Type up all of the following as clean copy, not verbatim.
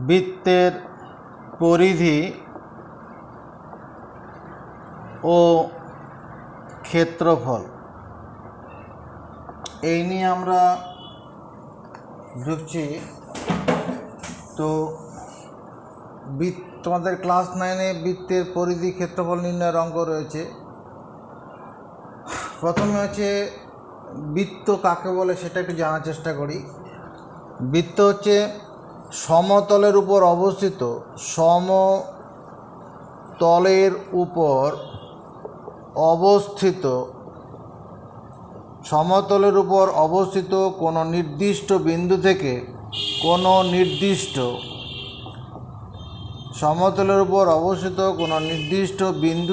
বৃত্তের পরিধি ও ক্ষেত্রফল এই নিয়ে আমরা ঢুকছি। তো তোমাদের ক্লাস 9-এ বৃত্তের পরিধি ক্ষেত্রফল নির্ণয়ের অঙ্ক রয়েছে। প্রথমে হচ্ছে বৃত্ত কাকে বলে সেটা একটু জানার চেষ্টা করি। বৃত্ত হচ্ছে সমতলের উপর অবস্থিত সমতলের উপর অবস্থিত কোনো নির্দিষ্ট বিন্দু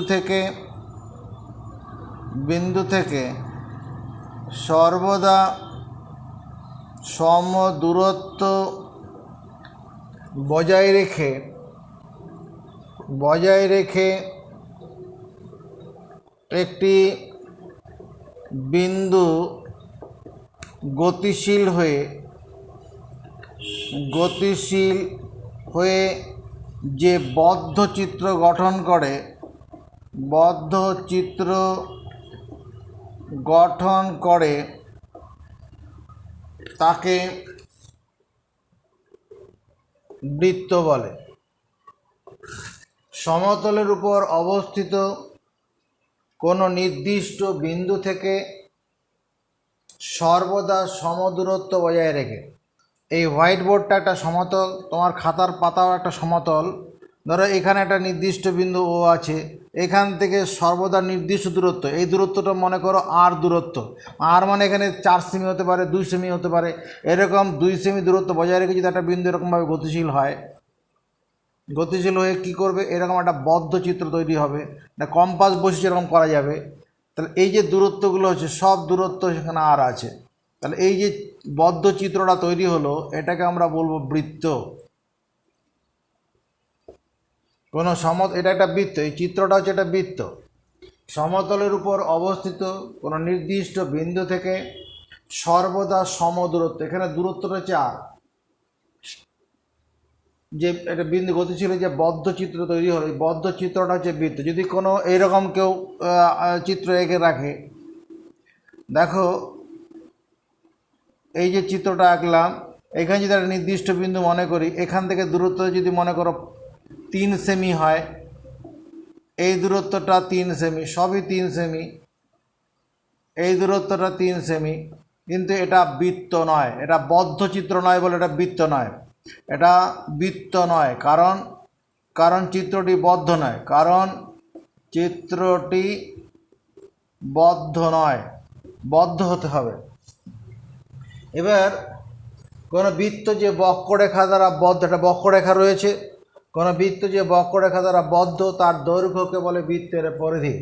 থেকে বিন্দু থেকে সর্বদা সম দূরত্ব বজায় রেখে একটি বিন্দু গতিশীল হয়ে যে বদ্ধ চিত্র গঠন করে তাকে বৃত্ত বলে। সমতলের উপর অবস্থিত কোনো নির্দিষ্ট বিন্দু থেকে সর্বদা সমদূরত্ব বজায় রেখে, এই হোয়াইট বোর্ডটা একটা সমতল, তোমার খাতার পাতাও একটা সমতল। ধরো এখানে একটা নির্দিষ্ট বিন্দু ও আছে, এখান থেকে সর্বদা নির্দিষ্ট দূরত্ব, এই দূরত্বটা মনে করো আর দূরত্ব, আর মানে এখানে 4 সেমি হতে পারে, 2 সেমি হতে পারে, এরকম 2 সেমি দূরত্ব বজায় রেখে যদি একটা বিন্দু এরকমভাবে গতিশীল হয়ে কী করবে, এরকম একটা বদ্ধ চিত্র তৈরি হবে। না কম্পাস বসে এরকম করা যাবে। তাহলে এই যে দূরত্বগুলো হচ্ছে সব দূরত্ব সেখানে আর আছে, তাহলে এই যে বদ্ধ চিত্রটা তৈরি হলো এটাকে আমরা বলবো বৃত্ত। এটা একটা বৃত্ত, এই চিত্রটা হচ্ছে একটা বৃত্ত। সমতলের উপর অবস্থিত কোনো নির্দিষ্ট বিন্দু থেকে সর্বদা সমদূরত্ব, এখানে দূরত্বটা হচ্ছে আর, যে একটা বিন্দু গতিশীল যে বদ্ধ চিত্র তৈরি হলো, এই বদ্ধ চিত্রটা হচ্ছে বৃত্ত। যদি কোনো এইরকম কেউ চিত্র এঁকে রাখে, দেখো এই যে চিত্রটা আঁকলাম, এখানে যদি একটা নির্দিষ্ট বিন্দু মনে করি, এখান থেকে দূরত্ব যদি মনে করো 3 সেমি হয়, এই দূরত্বটা 3 সেমি, সবই 3 সেমি, এই দূরত্বটা 3 সেমি, কিন্তু এটা বৃত্ত নয়, এটা বদ্ধ চিত্র নয় বলে এটা বৃত্ত নয়। এটা বৃত্ত নয় কারণ চিত্রটি বদ্ধ নয়, বদ্ধ হতে হবে। এবার কোনো বৃত্ত যে বক্ররেখা দ্বারা বদ্ধ, একটা বক্ররেখা রয়েছে, কোনো বৃত্ত যে বক্ররেখা দ্বারা বদ্ধ তার দৈর্ঘ্যকে বলে বৃত্তের পরিধি।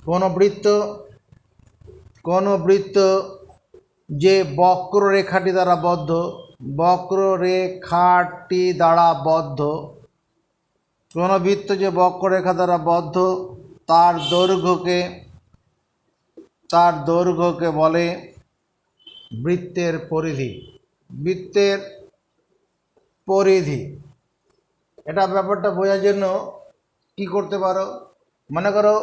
কোনো বৃত্ত যে বক্ররেখাটি দ্বারা কোনো বৃত্ত যে বক্ররেখা দ্বারা বদ্ধ তার দৈর্ঘ্যকে বলে বৃত্তের পরিধি। এটা ব্যাপারটা বোঝার জন্য কি করতে পারো, মনে করো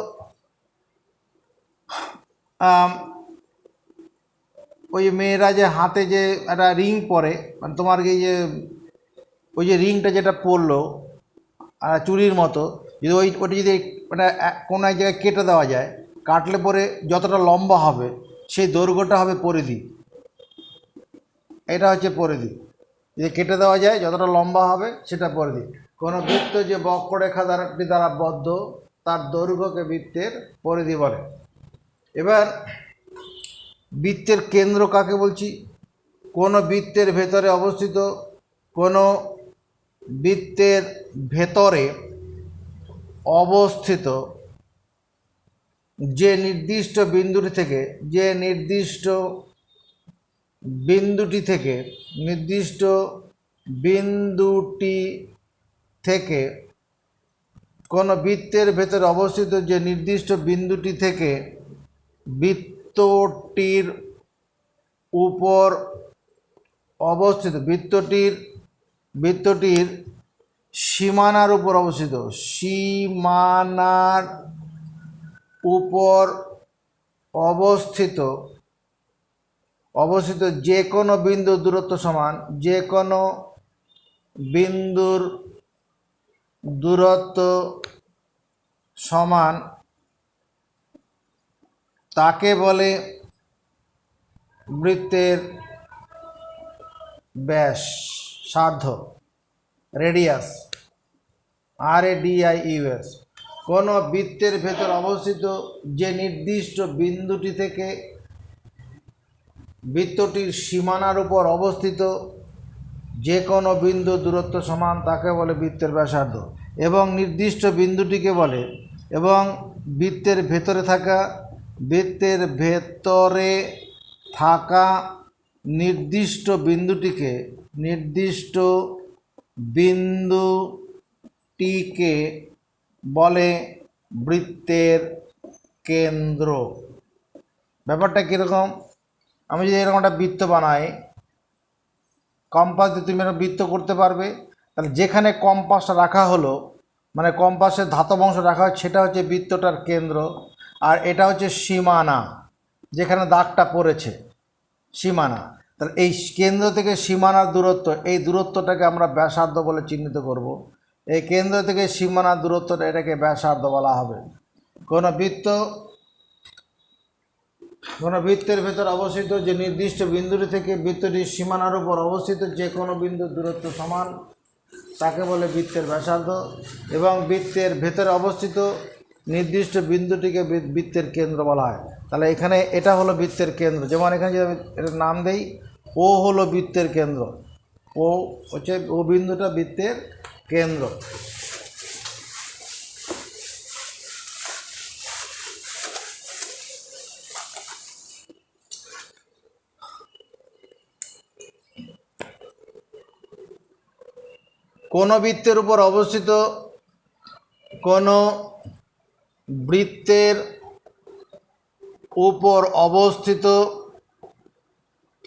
ওই মেয়েরা যে হাতে যে একটা রিং পরে, মানে তোমার এই যে ওই যে রিংটা যেটা পরলো চুরির মতো, যদি ওটা যদি মানে কোনো এক জায়গায় কেটে দেওয়া যায়, কাটলে পরে যতটা লম্বা হবে সেই দৈর্ঘ্যটা হবে পরিধি। এটা হচ্ছে পরিধি, যদি কেটে দেওয়া যায় যতটা লম্বা হবে সেটা পরিধি। কোনো বৃত্ত যে বক্ররেখা দ্বারা বদ্ধ তার দৈর্ঘ্যকে বৃত্তের পরিধি বলে। এবার বৃত্তের কেন্দ্র কাকে বলছি? কোনো বৃত্তের ভেতরে অবস্থিত যে নির্দিষ্ট বিন্দুটি থেকে কোনো বৃত্তের ভেতরে অবস্থিত যে নির্দিষ্ট বিন্দুটি থেকে বৃত্তটির বৃত্তটির সীমানার উপর অবস্থিত, সীমানার উপর অবস্থিত যে কোনো বিন্দুর দূরত্ব সমান, যে কোনো বিন্দুর দূরত্ব সমান তাকে বলে বৃত্তের ব্যাসার্ধ, রেডিয়াস, RADIUS। কোনো বৃত্তের ভেতর অবস্থিত যে নির্দিষ্ট বিন্দুটি থেকে বৃত্তটির সীমানার উপর অবস্থিত যে কোনো বিন্দু দূরত্ব সমান তাকে বলে বৃত্তের ব্যাসার্ধ। এবং নির্দিষ্ট বিন্দুটিকে বলে, এবং বৃত্তের ভেতরে থাকা নির্দিষ্ট বিন্দুটিকে বলে বৃত্তের কেন্দ্র। ব্যাপারটা কীরকম? আমি যদি এরকম একটা বৃত্ত বানাই, কম্পাস দিয়ে তুমি একটা বৃত্ত করতে পারবে, তাহলে যেখানে কম্পাসটা রাখা হলো, মানে কম্পাসের ধাতব অংশ রাখা হয়, সেটা হচ্ছে বৃত্তটার কেন্দ্র। আর এটা হচ্ছে সীমানা, যেখানে দাগটা পড়েছে, সীমানা। তাহলে এই কেন্দ্র থেকে সীমানার দূরত্ব, এই দূরত্বটাকে আমরা ব্যাসার্ধ বলে চিহ্নিত করব। এই কেন্দ্র থেকে সীমানার দূরত্বটা, এটাকে ব্যাসার্ধ বলা হবে। কোনো বৃত্তের ভেতর অবস্থিত যে নির্দিষ্ট বিন্দুটি থেকে বৃত্তটির সীমানার উপর অবস্থিত যে কোনো বিন্দুর দূরত্ব সমান তাকে বলে বৃত্তের ব্যাসার্ধ। এবং বৃত্তের ভেতরে অবস্থিত নির্দিষ্ট বিন্দুটিকে বৃত্তের কেন্দ্র বলা হয়। তাহলে এখানে এটা হলো বৃত্তের কেন্দ্র। যেমন এখানে যদি এটার নাম দেই, ও হলো বৃত্তের কেন্দ্র, ও বিন্দুটা বৃত্তের কেন্দ্র। কোনো বৃত্তের উপর অবস্থিত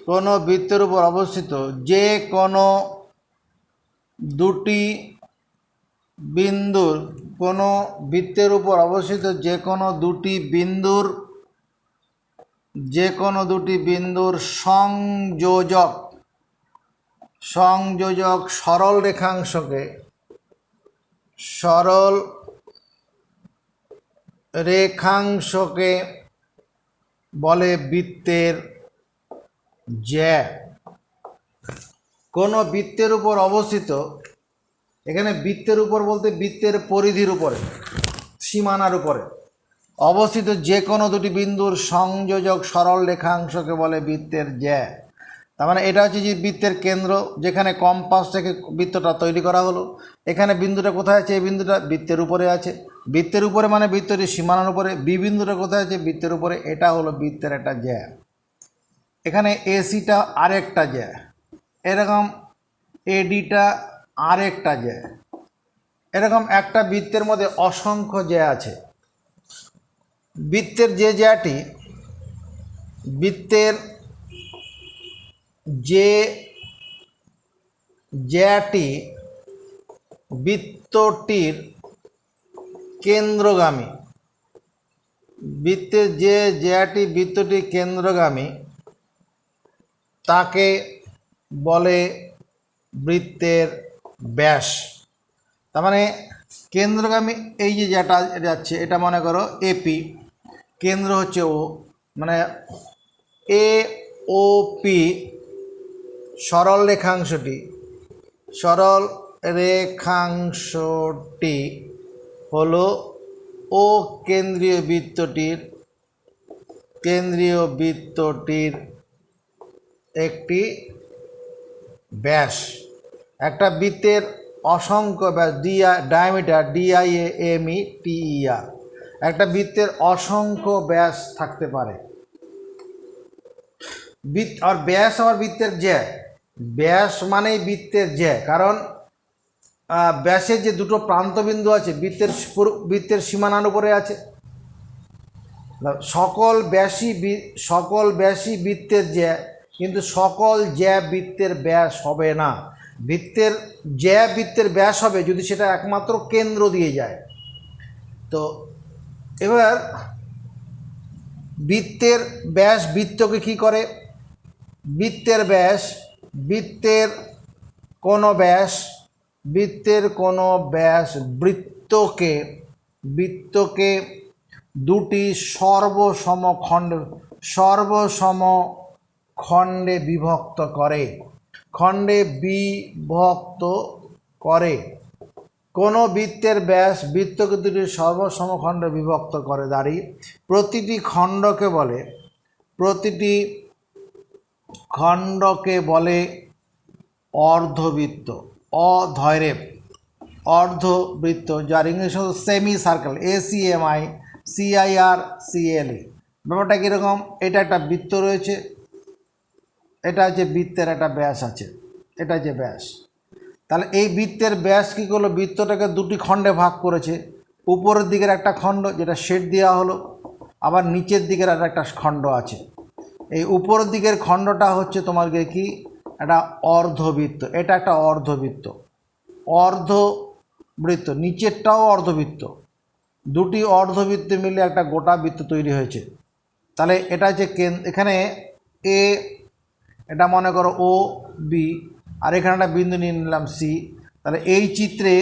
কোনো বৃত্তের উপর অবস্থিত যে কোনো দুটি বিন্দুর, কোনো বৃত্তের উপর অবস্থিত যে কোনো দুটি বিন্দুর সংযোজক সরল রেখাংশকে বলে বৃত্তের জ্যা। কোনো বৃত্তের উপর অবস্থিত, এখানে বৃত্তের উপর বলতে বৃত্তের পরিধির উপরে, সীমানার উপরে অবস্থিত যে কোনো দুটি বিন্দুর সংযোজক সরল রেখাংশকে বলে বৃত্তের জ্যা। তার মানে এটা হচ্ছে যে বৃত্তের কেন্দ্র, যেখানে কম্পাস থেকে বৃত্তটা তৈরি করা হলো। এখানে বিন্দুটা কোথায় আছে? এই বিন্দুটা বৃত্তের উপরে আছে। বৃত্তের উপরে মানে বৃত্তটির সীমানার উপরে। বি বিন্দুটা কোথায় আছে? বৃত্তের উপরে। এটা হলো বৃত্তের একটা জ্যা। এখানে এসিটা আরেকটা জ্যা, এরকম এডিটা আরেকটা জ্যা। এরকম একটা বৃত্তের মধ্যে অসংখ্য জ্যা আছে। বৃত্তের যে জ্যাটি, বৃত্তটির কেন্দ্রগামী, বৃত্তটির কেন্দ্রগামী তাকে বলে বৃত্তের ব্যাস। তার মানে কেন্দ্রগামী এই যে যেটা যাচ্ছে, এটা মনে করো এপি, কেন্দ্র হচ্ছে ও, মানে AOP সরল রেখাংশটি হলো ও কেন্দ্রীয় বৃত্তটির একটি ব্যাস। একটা বৃত্তের অসংখ্য ব্যাস, ডায়ামিটার DIAMETER, একটা বৃত্তের অসংখ্য ব্যাস থাকতে পারে। আর ব্যাস আমার বৃত্তের জ্যা, ব্যাস মানেই বৃত্তের জ্যা। কারণ ব্যাসের যে দুটো প্রান্তবিন্দু আছে বৃত্তের সীমানার উপরে আছে। সকল ব্যাসই বৃত্তের জ্যা, কিন্তু সকল জ্যা বৃত্তের ব্যাস হবে না। বৃত্তের জ্যা বৃত্তের ব্যাস হবে যদি সেটা একমাত্র কেন্দ্র দিয়ে যায়। তো এবার বৃত্তের ব্যাস বৃত্তকে কি করে, বৃত্তের ব্যাস বৃত্তের কোনো ব্যাস বৃত্তকে দুটি সর্বসম খণ্ডে বিভক্ত করে। কোনো বৃত্তের ব্যাস বৃত্তকে দুটি সর্বসম খণ্ডে বিভক্ত করে দাঁড়িয়ে প্রতিটি খণ্ডকে বলে অর্ধবৃত্ত। অর্ধবৃত্ত, যার ইংলিশ হল সেমি সার্কেল, ACMICIRCLE। ব্যাপারটা কীরকম, এটা একটা বৃত্ত রয়েছে, এটা হচ্ছে বৃত্তের একটা ব্যাস আছে, এটা যে ব্যাস। তাহলে এই বৃত্তের ব্যাস কী করলো, বৃত্তটাকে দুটি খণ্ডে ভাগ করেছে। উপরের দিকের একটা খণ্ড যেটা শেড দেওয়া হলো, আবার নিচের দিকের আর একটা খণ্ড আছে। এই উপরের দিকের খণ্ডটা হচ্ছে তোমাকে কি, একটা অর্ধবৃত্ত। এটা একটা অর্ধবৃত্ত, নিচেরটাও অর্ধবৃত্ত। দুটি অর্ধবৃত্ত মিলে একটা গোটা বৃত্ত তৈরি হয়েছে। তাহলে এটা হচ্ছে এখানে এ, এটা মনে করো ও বি, আর এখানে একটা বিন্দু নিয়ে নিলাম সি। তাহলে এই চিত্রে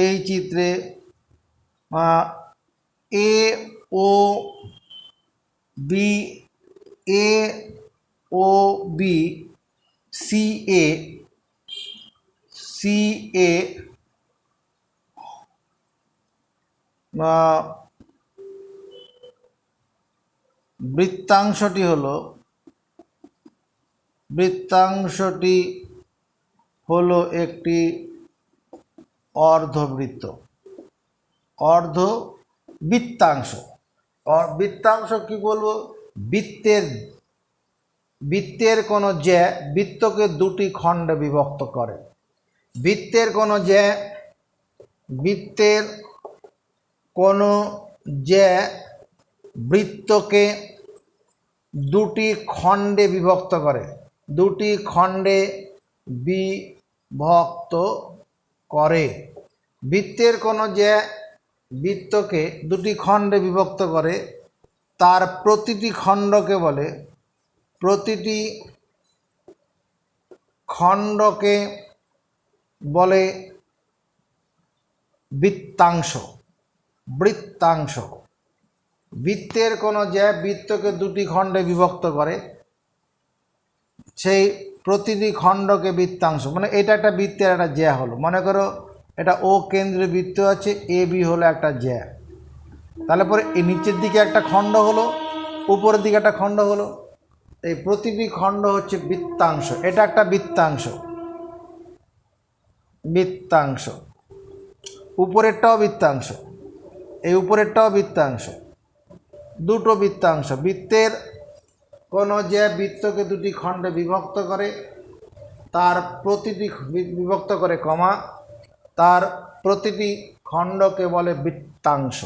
এ ও বি সি এ বৃত্তাংশটি হলো একটি অর্ধবৃত্তাংশ। বৃত্তাংশ কি বলবো, বৃত্তের কোনো জ্যা বৃত্তকে দুটি খণ্ডে বিভক্ত করে। বৃত্তের কোনো জ্যা বৃত্তকে দুটি খণ্ডে বিভক্ত করে। বৃত্তের কোনো জ্যা বৃত্তকে দুটি খণ্ডে বিভক্ত করে, তার প্রতিটি খণ্ডকে বলে বৃত্তাংশ। বৃত্তের কোনো জ্যা বৃত্তকে দুটি খণ্ডে বিভক্ত করে, সেই প্রতিটি খণ্ডকে বৃত্তাংশ। মানে এটা একটা বৃত্তের একটা জ্যা হলো, মনে করো এটা ও কেন্দ্রে বৃত্ত আছে, এ বি হলো একটা জ্যা। তাহলে পরে এই নিচের দিকে একটা খণ্ড হলো, উপরের দিকে একটা খণ্ড হলো, এই প্রতিটি খণ্ড হচ্ছে বৃত্তাংশ। এটা একটা বৃত্তাংশ। উপরেরটাও বৃত্তাংশ, এই উপরেরটাও বৃত্তাংশ, দুটো বৃত্তাংশ। বৃত্তের কোনো যে বৃত্তকে দুটি খণ্ডে বিভক্ত করে, তার প্রতিটি বিভক্ত করে কমা, তার প্রতিটি খণ্ডকে বলে বৃত্তাংশ।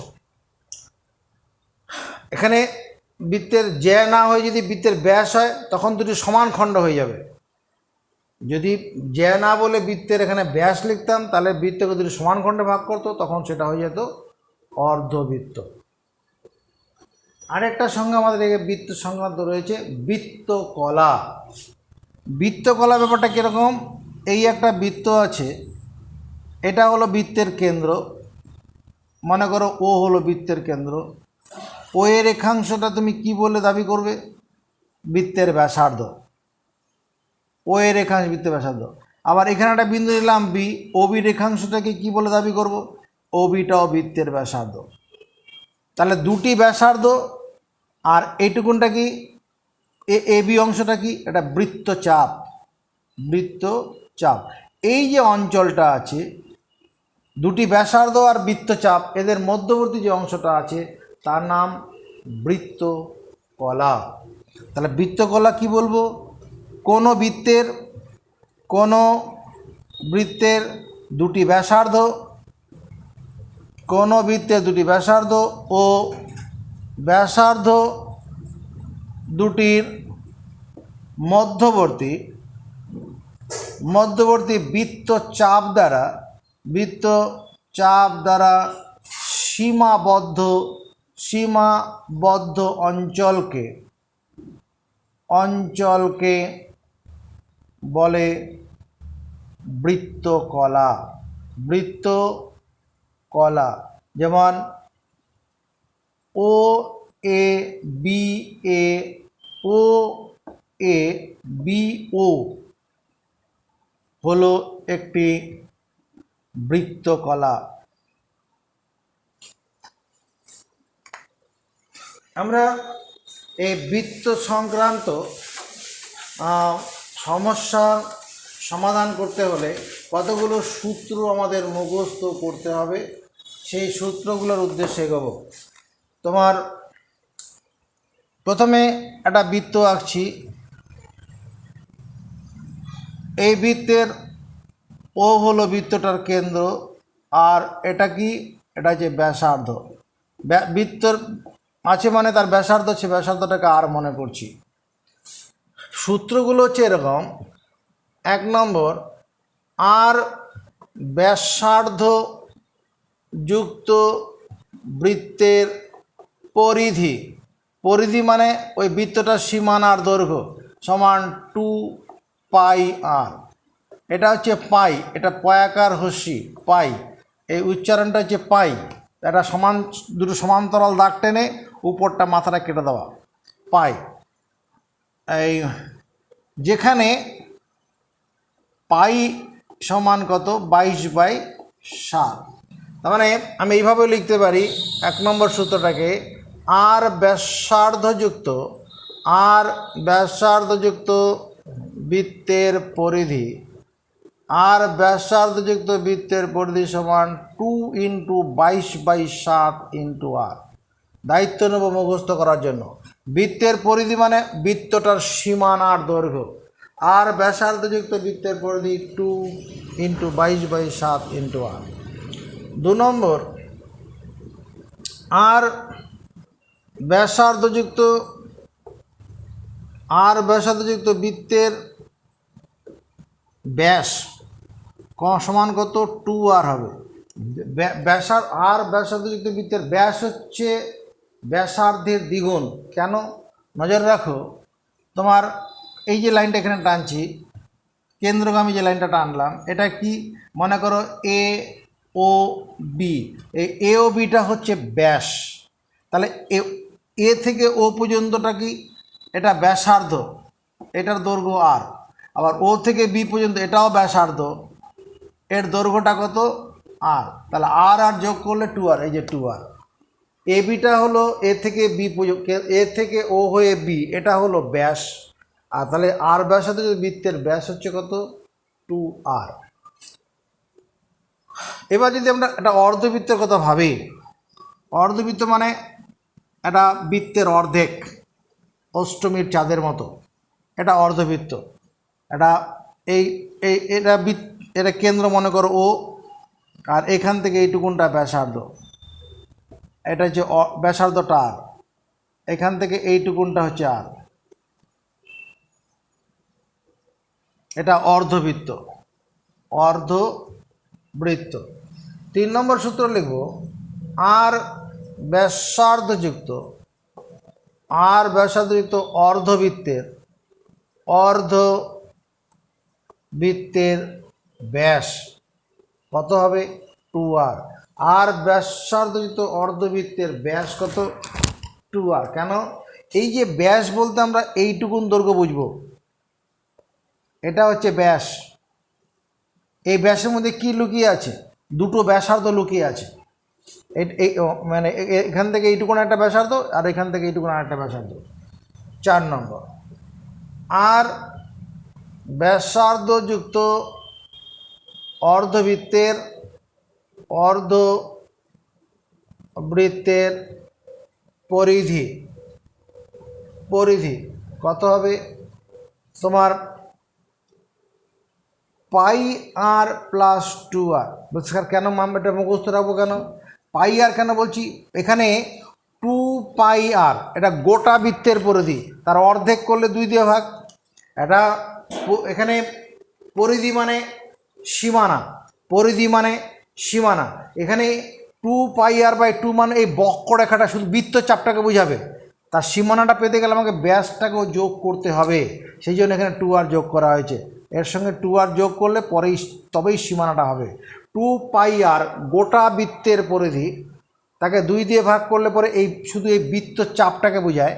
এখানে বৃত্তের জ্যা না হয়ে যদি বৃত্তের ব্যাস হয় তখন দুটি সমান খণ্ড হয়ে যাবে। যদি জ্যা না বলে বৃত্তের এখানে ব্যাস লিখতাম তাহলে বৃত্তকে দুটি সমান খণ্ডে ভাগ করতো, তখন সেটা হয়ে যেত অর্ধবৃত্ত। আরেকটা সংজ্ঞা আমাদের এই বৃত্ত সংক্রান্ত রয়েছে, বৃত্তকলা। বৃত্তকলা ব্যাপারটা কীরকম, এই একটা বৃত্ত আছে, এটা হলো বৃত্তের কেন্দ্র, মনে করো ও হলো বৃত্তের কেন্দ্র। ও এর রেখাংশটা তুমি কি বলে দাবি করবে, বৃত্তের ব্যাসার্ধ। ও এর রেখাংশ বৃত্তের ব্যাসার্ধ। আবার এখানে একটা বিন্দু নিলাম বি, ও বি রেখাংশটাকে কি বলে দাবি করব, ও বিটাও বৃত্তের ব্যাসার্ধ। তাহলে দুটি ব্যাসার্ধ, আর এইটুকুনটা কি এ বি অংশটা কি, এটা বৃত্তচাপ। এই যে অঞ্চলটা আছে, দুটি ব্যাসার্ধ আর বৃত্তচাপ, এদের মধ্যবর্তী যে অংশটা আছে তার নাম বৃত্তকলা। তাহলে বৃত্তকলা কি বলবো, কোনো বৃত্তের দুটি ব্যাসার্ধ, ও ব্যাসার্ধ দুটির মধ্যবর্তী মধ্যবর্তী বৃত্তচাপ দ্বারা সীমাবদ্ধ অঞ্চলকে বলে বৃত্তকলা। যেমন ও এ বি ও হলো একটি বৃত্তকলা। আমরা এই বৃত্ত সংক্রান্ত সমস্যা সমাধান করতে হলে কতগুলো সূত্র আমাদের মুখস্থ করতে হবে, সেই সূত্রগুলোর উদ্দেশ্যে এগোবো। তোমার প্রথমে একটা বৃত্ত আঁকছি। এই বৃত্তের ও হলো বৃত্তটার কেন্দ্র, আর এটা কি, এটা হচ্ছে ব্যাসার্ধ। বৃত্তর আছে মানে তার ব্যাসার্ধ হচ্ছে, ব্যাসার্ধটাকে আর মনে করছি। সূত্রগুলো হচ্ছে এরকম: 1 নম্বর, আর ব্যাসার্ধ যুক্ত বৃত্তের পরিধি মানে ওই বৃত্তটার সীমানার দৈর্ঘ্য সমান 2πr। এটা হচ্ছে পাই, এটা পয়াকার হস্যি পাই, এই উচ্চারণটা হচ্ছে পাই। এটা দুটো সমান্তরাল দাগ টেনে উপরটা মাথাটা কেটে দেওয়া, পাই। এই যেখানে পাই সমান কত, 22/7। তার মানে আমি এইভাবে লিখতে পারি 1 নম্বর সূত্রটাকে: আর ব্যাসার্ধযুক্ত বৃত্তের পরিধি সমান 2 × 22/7 × r। দায়িত্ব নেব মুখস্থ করার জন্য। বৃত্তের পরিধি মানে বৃত্তটার সীমানার দৈর্ঘ্য, আর ব্যাসার্ধযুক্ত বৃত্তের পরিধি 2 × 22/7 × r। 2 নম্বর, আর ব্যাসার্ধযুক্ত বৃত্তের ব্যাস সমান কত, 2r হবে। ব্যাসার্ধযুক্ত বৃত্তের ব্যাস হচ্ছে ব্যাসার্ধের দ্বিগুণ। কেন, নজর রাখো, তোমার এই যে লাইনটা এখানে টানছি, কেন্দ্রগামী যে লাইনটা টানলাম, এটা কি, মনে করো এ ও বি। এই এ ও বিটা হচ্ছে ব্যাস, তাহলে এ থেকে ও পর্যন্তটা কি, এটা ব্যাসার্ধ, এটার দৈর্ঘ্য আর। আবার ও থেকে বি পর্যন্ত এটাও ব্যাসার্ধ, এর দৈর্ঘ্যটা কত, আর। তাহলে আর যোগ করলে 2r, এই যে 2r। এ বিটা হলো এ থেকে বি পর্যন্ত, এ থেকে ও হয়ে বি, এটা হলো ব্যাস। আর তাহলে আর ব্যাসার্ধ বৃত্তের ব্যাস হচ্ছে কত, 2r। এবার যদি আমরা একটা অর্ধবৃত্তের কথা ভাবি, অর্ধবৃত্ত মানে একটা বৃত্তের অর্ধেক, অষ্টমীর চাঁদের মতো, এটা অর্ধবৃত্ত। এটা এটা কেন্দ্র মনে করো ও, আর এখান থেকে এইটুকুনটা ব্যাসার্ধ, এটা হচ্ছে ব্যাসার্ধটা আর, এখান থেকে এইটুকুনটা হচ্ছে আর, এটা অর্ধবৃত্ত। 3 নম্বর সূত্র লিখব: আর ব্যাসার্ধযুক্ত অর্ধবৃত্তের ব্যাস কত হবে, 2r। আর ব্যাসার্ধযুক্ত অর্ধবৃত্তের ব্যাস কত, 2r। কেন, এই যে ব্যাস বলতে আমরা এইটুকুন দৈর্ঘ্য বুঝবো, এটা হচ্ছে ব্যাস। এই ব্যাসের মধ্যে কি লুকিয়ে আছে, দুটো ব্যাসার্ধ লুকিয়ে আছে। এই মানে এখান থেকে এইটুকুন একটা ব্যাসার্ধ, আর এখান থেকে এইটুকুন একটা ব্যাসার্ধ। 4 নম্বর, আর ব্যাসার্ধযুক্ত অর্ধবৃত্তের পরিধি কত হবে, তোমার πr + 2r। বুঝছো কেন এটা মুখস্থ রাখবো, কেন পাই আর কেন বলছি, এখানে 2πr এটা গোটা বৃত্তের পরিধি, তার অর্ধেক করলে 2 দিয়ে ভাগ। এটা এখানে পরিধি মানে সীমানা, পরিধি মানে সীমানা। এখানে 2πr/2 মানে এই বক্ররেখাটা শুধু বৃত্তচাপটাকে বোঝাবে, তার সীমানাটা পেতে গেলে আমাকে ব্যাসটাকেও যোগ করতে হবে, সেই জন্য এখানে 2r যোগ করা হয়েছে। এর সঙ্গে 2r যোগ করলে পরেই তবেই সীমানাটা হবে। 2πr গোটা বৃত্তের পরিধি, তাকে 2 দিয়ে ভাগ করলে পরে এই শুধু এই বৃত্তচাপটাকে বোঝায়,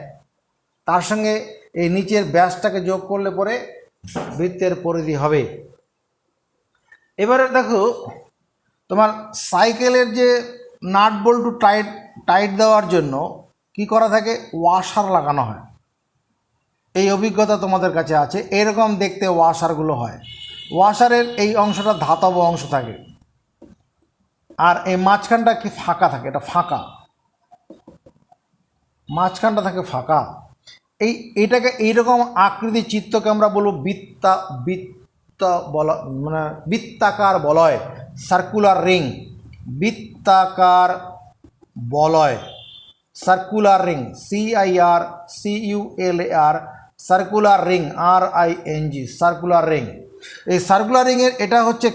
তার সঙ্গে এই নিচের ব্যাসটাকে যোগ করলে পরে বৃত্তের পরিধি হবে। এবারে দেখো তোমার সাইকেলের যে নাট বল্টু টাইট দেওয়ার জন্য কি করা থাকে, ওয়াশার লাগানো হয়। এই অভিজ্ঞতা তোমাদের কাছে আছে, এরকম দেখতে ওয়াশারগুলো হয়। ওয়াশারের এই অংশটা ধাতব অংশ থাকে, আর এই মাঝখানটা কি ফাঁকা থাকে, এটা ফাঁকা, মাঝখানটা থাকে ফাঁকা। এটাকে এইরকম আকৃতি চিত্রকে আমরা বলবো বৃত্ত বলয়, মানে বৃত্তাকার বলয়, সার্কুলার রিং, বৃত্তাকার বলয়, circular ring, CIRCULAR, circular ring, RING, circular ring. এই সার্কুলার রিংয়ের এটা হচ্ছে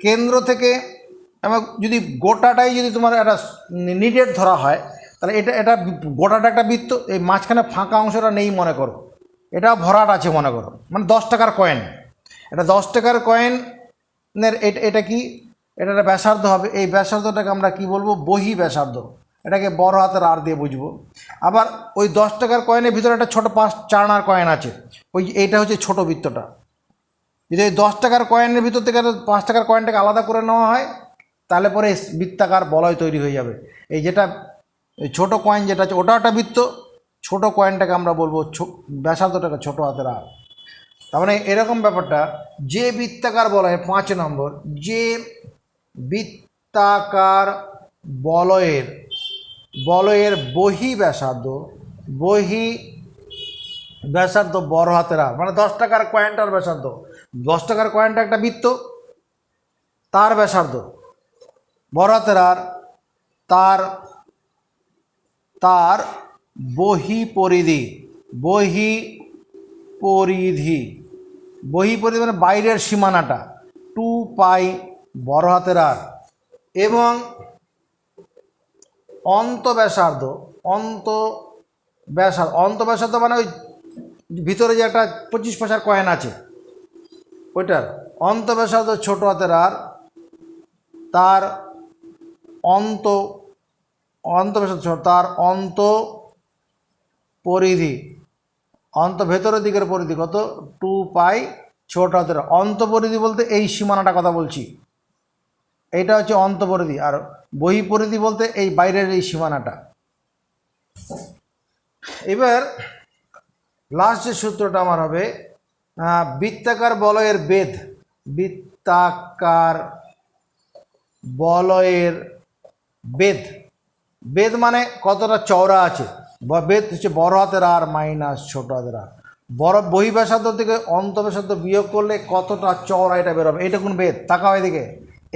কেন্দ্র থেকে এবং যদি গোটাটাই যদি তোমার একটা নিডেড ধরা হয়, তাহলে এটা গোটাটা একটা বৃত্ত, এই মাঝখানে ফাঁকা অংশটা নেই মনে করো, এটা ভরাট আছে মনে করো, মানে 10 টাকার কয়েন, এটা 10 টাকার কয়েনের এটা কি, এটা একটা ব্যাসার্ধ হবে। এই ব্যাসার্ধটাকে আমরা কি বলবো, বহি ব্যাসার্ধ, এটাকে বড় হাতের আর দিয়ে বুঝবো। আবার ওই 10 টাকার কয়েনের ভিতরে একটা ছোটো 4 আনার কয়েন আছে, এইটা হচ্ছে ছোটো বৃত্তটা। যদি এই 10 টাকার কয়েনের ভিতর থেকে 5 টাকার কয়েনটাকে আলাদা করে নেওয়া হয়, তাহলে পরে বৃত্তাকার বলয় তৈরি হয়ে যাবে। এই যেটা ছোটো কয়েন যেটা আছে ওটা একটা বৃত্ত, ছোটো কয়েনটাকে আমরা বলবো ব্যাসার্ধটাকে ছোটো হাতের আর। তার মানে এরকম ব্যাপারটা, যে বৃত্তাকার বলয় 5 নম্বর, যে বৃত্তাকার বলয়ের বহি ব্যাসার্ধ বড় হাতের আর, মানে 10 টাকার কয়েনটার ব্যাসার্ধ, 10 টাকার কয়েনটা একটা বৃত্ত, তার ব্যাসার্ধ বড় হাতের আর, তার বহি পরিধি মানে বাইরের সীমানাটা 2π বড় হাতের আর, এবং অন্ত ব্যাসার্ধ মানে ওই ভিতরে যে একটা 25 পয়সার কয়েন আছে ওইটার অন্ত ব্যাসার্ধ ছোট হাতের আর, তার অন্ত ব্যাসার্ধ তার অন্ত পরিধি, ভেতরের দিকের পরিধি কত, 2π ছোট হাতের। অন্ত পরিধি বলতে এই সীমানাটা কথা বলছি, এইটা হচ্ছে অন্ত পরিধি, আর বহি পরিধি বলতে এই বাইরের এই সীমানাটা। এবার লাস্ট যে সূত্রটা আমার হবে, বৃত্তাকার বলয়ের বেদ মানে কতটা চওড়া আছে, বেদ হচ্ছে বড় হাতের আর মাইনাস ছোট হাতের আর। বহি ব্যাসার্ধ থেকে অন্ত ব্যাসার্ধ বিয়োগ করলে কতটা চওড়া এটা বেরোবে, এইটা কোন বেদ, তাকাও এদিকে,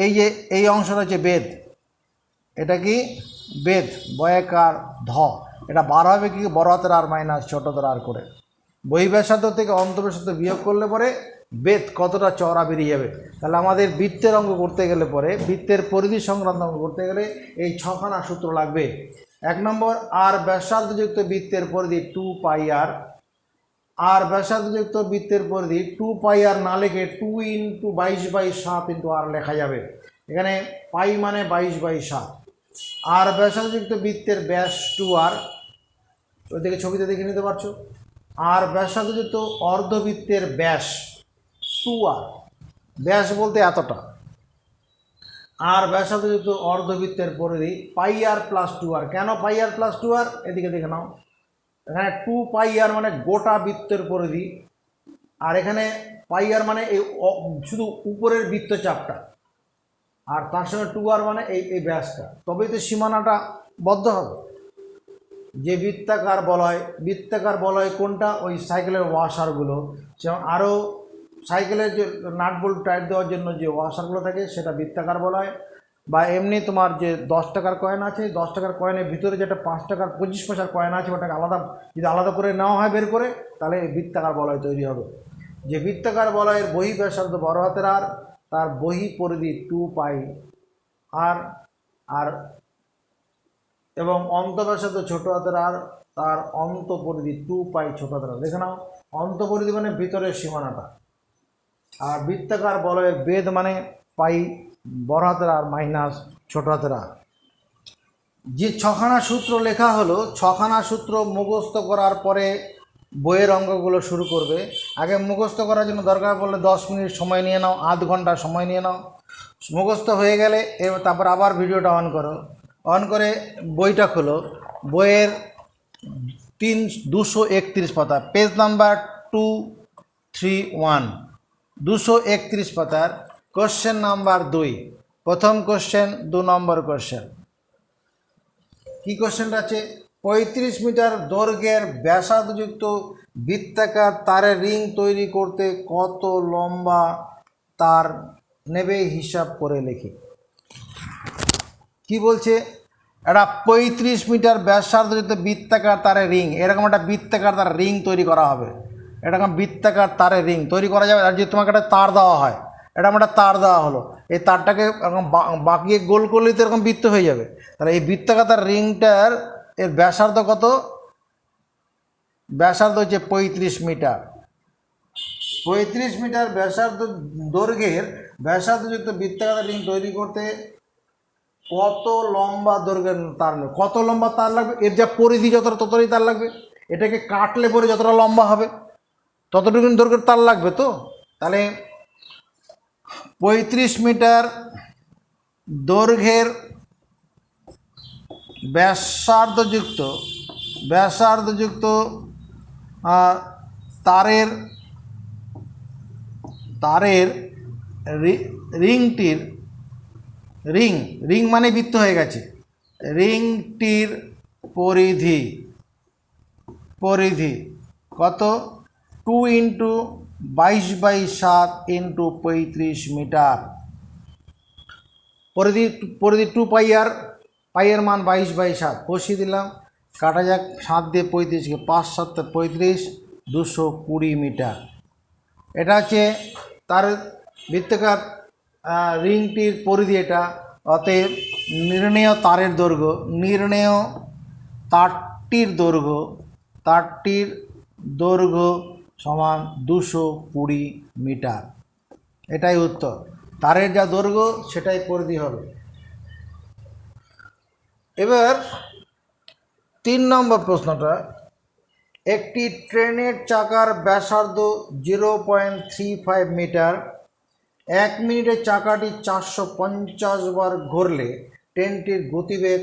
এই যে এই অংশটা হচ্ছে বেদ, এটা কি বেদ, বয়কার ধ, এটা বার হবে কি বড় হাতের আর মাইনাস ছোট হাতের আর করে। বহি ব্যাসার্ধ থেকে অন্ত ব্যাসার্ধ বিয়োগ করলে পরে বেদ কতটা চওড়া বেরিয়ে যাবে। তাহলে আমাদের বৃত্তের অঙ্ক করতে গেলে পরে, বৃত্তের পরিধি সংক্রান্ত অঙ্ক করতে গেলে এই 6খানা সূত্র লাগবে। 1 নম্বর, আর ব্যাসার্ধযুক্ত বৃত্তের পরিধি 2πr, আর ব্যাসার্ধযুক্ত বৃত্তের পরিধি 2πr না লিখে 2 × 22/7 × r লেখা যাবে। এখানে পাই মানে 22/7। আর ব্যাসার্ধযুক্ত বৃত্তের ব্যাস 2r, ওইদিকে ছবিতে দেখে নিতে পারছো। আর ব্যাসার্ধযুক্ত অর্ধবৃত্তের ব্যাস 2r, ব্যাস বলতে এতটা। আর ব্যাসার্ধযুক্ত অর্ধবৃত্তের পরিধি πr + 2r। কেন πr + 2r, এদিকে দেখে নাও, এখানে 2πr মানে গোটা বৃত্তের পরিধি, আর এখানে πr মানে এই শুধু উপরের বৃত্তচাপটা, আর তার সঙ্গে 2r মানে এই ব্যাসটা, তবেই তো সীমানাটা বদ্ধ হবে। যে বৃত্তাকার বলয় কোনটা, ওই সাইকেলের ওয়াশারগুলো, যেমন আরও সাইকেলের যে নাট বল্টু টাইট দেওয়ার জন্য যে ওয়াশারগুলো থাকে সেটা বৃত্তাকার বলয়, বা এমনি তোমার যে 10 টাকার কয়েন আছে, 10 টাকার কয়েনের ভিতরে যেটা 5 টাকার 25 পয়সার কয়েন আছে, ওটাকে যদি আলাদা করে নেওয়া হয় বের করে, তাহলে বৃত্তাকার বলয় তৈরি হবে। যে বৃত্তাকার বলয়ের বহি ব্যাসার্ধ বড় হাতের আর, তার বহি পরিধি 2 পাই আর, আর এবং অন্ত ব্যাসার্ধ ছোট হাতের আর, তার অন্ত পরিধি 2 পাই ছোট হাতের আর। দেখে নাও, অন্ত পরিধি মানে ভিতরের সীমানাটা, আর বৃত্তাকার বলয়ের বেধ মানে পাই বড় হাতের আর মাইনাস ছোট হাতের আর। যে ছখানা সূত্র লেখা হলো, ছখানা সূত্র মুখস্থ করার পরে বইয়ের অঙ্কগুলো শুরু করবে। আগে মুখস্থ করার জন্য দরকার পড়লে 10 মিনিট সময় নিয়ে নাও, আধ ঘন্টা সময় নিয়ে নাও। মুখস্থ হয়ে গেলে এবার তারপর আবার ভিডিওটা অন করো, অন করে বইটা খোলো। বইয়ের 231 পাতা, পেজ নাম্বার 231, 231 পাতার কোশ্চেন নাম্বার 2, প্রথম কোশ্চেন 2 নম্বর কোশ্চেন। কি কোশ্চেনটা আছে? 35 মিটার দৈর্ঘ্যের ব্যাসার্ধযুক্ত বৃত্তাকার তারের রিং তৈরি করতে কত লম্বা তার নেবে হিসাব করে লিখি। কি বলছে? একটা 35 মিটার ব্যাসার্ধযুক্ত বৃত্তাকার তারের রিং, এরকম একটা বৃত্তাকার তার রিং তৈরি করা হবে। এরকম বৃত্তাকার তারের রিং তৈরি করা যাবে। আর যদি তোমাকে একটা তার দেওয়া হয়, এরকম একটা তার দেওয়া হলো, এই তারটাকে এরকম বাঁকিয়ে গোল করলেই তো এরকম বৃত্ত হয়ে যাবে। তাহলে এই বৃত্তাকার তার রিংটার এর ব্যাসার্ধ কত? ব্যাসার্ধ হচ্ছে 35 মিটার। 35 মিটার ব্যাসার্ধ দৈর্ঘ্যের ব্যাসার্ধযুক্ত বৃত্তাকার রিং তৈরি করতে কত লম্বা দৈর্ঘ্যের তার লাগবে? কত লম্বা তার লাগবে? এর যা পরিধি যতটা ততটাই তার লাগবে। এটাকে কাটলে পরে যতটা লম্বা হবে ততটুকু দৈর্ঘ্যের তার লাগবে। তো তাহলে 35 মিটার দৈর্ঘ্যের ব্যাসার্ধযুক্ত তারের রিংটির রিং মানে বৃত্ত হয়ে গেছে, রিংটির পরিধি কত? 2 × 22/7 × 35 মিটার। পরিধি 2 পাই আর, পাইয়ের মান 22/7 বসিয়ে দিলাম। কাটা যাক, 7 দিয়ে 35কে 5 × 7 = 35, 220 মিটার। এটা হচ্ছে তার বৃত্তাকার রিংটির পরিধি এটা। অতএব নির্ণেয় তারের দৈর্ঘ্য, নির্ণেয় তারটির দৈর্ঘ্য সমান 220 মিটার। এটাই উত্তর। তারের যা দৈর্ঘ্য সেটাই পরিধি হবে। এবার 3 নম্বর প্রশ্নটা, একটি ট্রেনের চাকার ব্যাসার্ধ 0.35 মিটার। 1 মিনিটে চাকাটি 450 বার ঘুরলে ট্রেনটির গতিবেগ